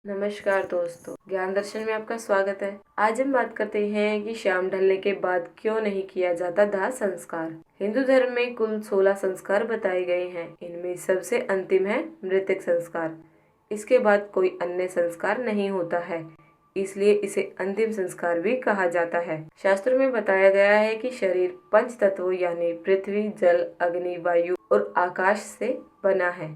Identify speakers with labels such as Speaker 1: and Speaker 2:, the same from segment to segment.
Speaker 1: नमस्कार दोस्तों, ज्ञान दर्शन में आपका स्वागत है। आज हम बात करते हैं कि शाम ढलने के बाद क्यों नहीं किया जाता दाह संस्कार। हिंदू धर्म में कुल 16 संस्कार बताए गए हैं। इनमें सबसे अंतिम है मृतक संस्कार। इसके बाद कोई अन्य संस्कार नहीं होता है, इसलिए इसे अंतिम संस्कार भी कहा जाता है। शास्त्रों में बताया गया है कि शरीर पंच तत्वों यानी पृथ्वी, जल, अग्नि, वायु और आकाश से बना है।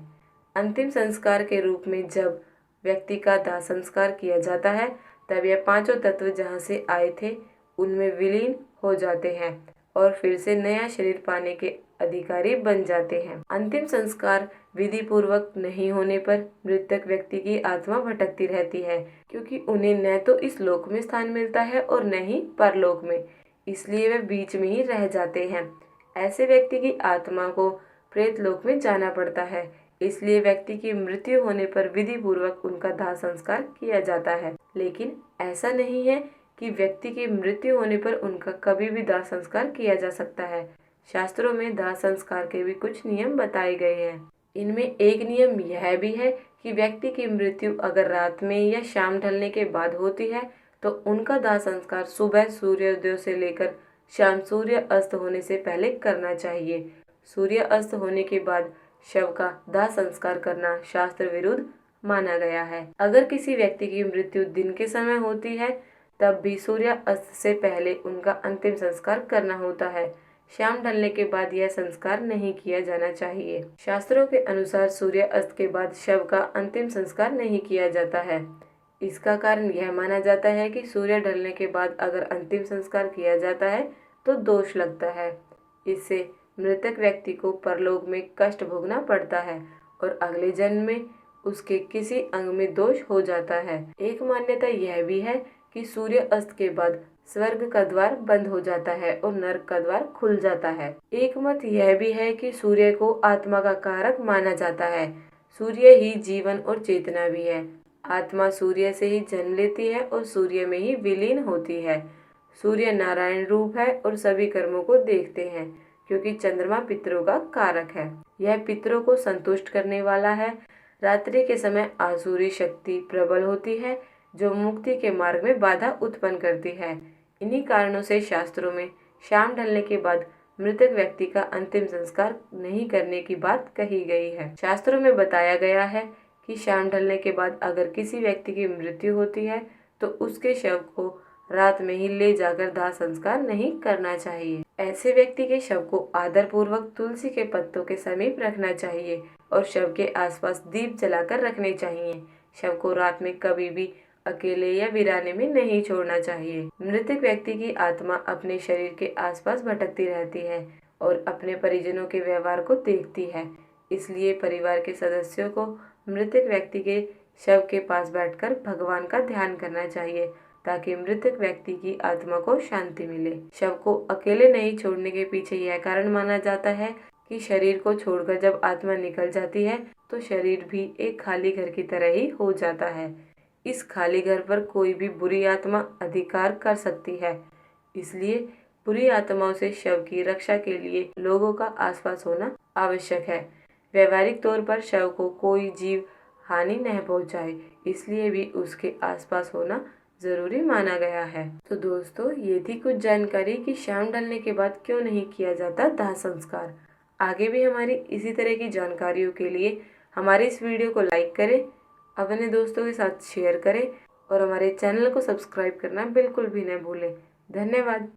Speaker 1: अंतिम संस्कार के रूप में जब व्यक्ति का दाह संस्कार किया जाता है, तब यह पांचों तत्व जहां से आए थे उनमें विलीन हो जाते हैं और फिर से नया शरीर पाने के अधिकारी बन जाते हैं। अंतिम संस्कार विधि पूर्वक नहीं होने पर मृतक व्यक्ति की आत्मा भटकती रहती है, क्योंकि उन्हें न तो इस लोक में स्थान मिलता है और न ही परलोक में, इसलिए वे बीच में ही रह जाते हैं। ऐसे व्यक्ति की आत्मा को प्रेत लोक में जाना पड़ता है, इसलिए व्यक्ति की मृत्यु होने पर विधि पूर्वक उनका दाह संस्कार किया जाता है। लेकिन ऐसा नहीं है कि व्यक्ति की मृत्यु होने पर उनका कभी भी दाह संस्कार किया जा सकता है। शास्त्रों में दाह संस्कार के भी कुछ नियम बताए गए हैं। इनमें एक नियम यह भी है कि व्यक्ति की मृत्यु अगर रात में या शाम ढलने के बाद होती है तो उनका दाह संस्कार सुबह सूर्योदय से लेकर शाम सूर्य अस्त होने से पहले करना चाहिए। सूर्य अस्त होने के बाद शव का दाह संस्कार करना शास्त्र विरुद्ध माना गया है। अगर किसी व्यक्ति की मृत्यु दिन के समय होती है, तब भी सूर्य अस्त से पहले उनका अंतिम संस्कार करना होता है। शाम ढलने के बाद यह संस्कार नहीं किया जाना चाहिए। शास्त्रों के अनुसार सूर्य अस्त के बाद शव का अंतिम संस्कार नहीं किया जाता है। इसका कारण यह माना जाता है कि सूर्य ढलने के बाद अगर अंतिम संस्कार किया जाता है तो दोष लगता है। इससे मृतक व्यक्ति को परलोक में कष्ट भोगना पड़ता है और अगले जन्म में उसके किसी अंग में दोष हो जाता है। एक मान्यता यह भी है कि सूर्य अस्त के बाद स्वर्ग का द्वार बंद हो जाता है और नरक का द्वार खुल जाता है। एक मत यह भी है कि सूर्य को आत्मा का कारक माना जाता है। सूर्य ही जीवन और चेतना भी है। आत्मा सूर्य से ही जन्म लेती है और सूर्य में ही विलीन होती है। सूर्य नारायण रूप है और सभी कर्मों को देखते हैं, क्योंकि चंद्रमा पितरों का कारक है। यह पितरों को संतुष्ट करने वाला है। रात्रि के समय आसुरी शक्ति प्रबल होती है, जो मुक्ति के मार्ग में बाधा उत्पन्न करती है। इन्हीं कारणों से शास्त्रों में शाम ढलने के बाद मृतक व्यक्ति का अंतिम संस्कार नहीं करने की बात कही गई है। शास्त्रों में बताया गया है कि शाम ढलने के बाद अगर किसी व्यक्ति की मृत्यु होती है तो उसके शव को रात में ही ले जाकर दाह संस्कार नहीं करना चाहिए। ऐसे व्यक्ति के शव को आदर पूर्वक तुलसी के पत्तों के समीप रखना चाहिए और शव के आसपास दीप जलाकर रखने चाहिए। शव को रात में कभी भी अकेले या वीराने में नहीं छोड़ना चाहिए। मृतक व्यक्ति की आत्मा अपने शरीर के आसपास भटकती रहती है और अपने परिजनों के व्यवहार को देखती है, इसलिए परिवार के सदस्यों को मृतक व्यक्ति के शव के पास बैठकर भगवान का ध्यान करना चाहिए, ताकि मृतक व्यक्ति की आत्मा को शांति मिले। शव को अकेले नहीं छोड़ने के पीछे यह कारण माना जाता है कि शरीर को छोड़कर जब आत्मा निकल जाती है तो शरीर भी एक खाली घर की तरह ही हो जाता है। इस खाली घर पर कोई भी बुरी आत्मा अधिकार कर सकती है, इसलिए बुरी आत्माओं से शव की रक्षा के लिए लोगों का आसपास होना आवश्यक है। व्यवहारिक तौर पर शव को कोई जीव हानि न पहुंचाए, इसलिए भी उसके आसपास होना जरूरी माना गया है। तो दोस्तों, ये थी कुछ जानकारी कि शाम ढलने के बाद क्यों नहीं किया जाता दाह संस्कार। आगे भी हमारी इसी तरह की जानकारियों के लिए हमारे इस वीडियो को लाइक करें, अपने दोस्तों के साथ शेयर करें और हमारे चैनल को सब्सक्राइब करना बिल्कुल भी न भूलें। धन्यवाद।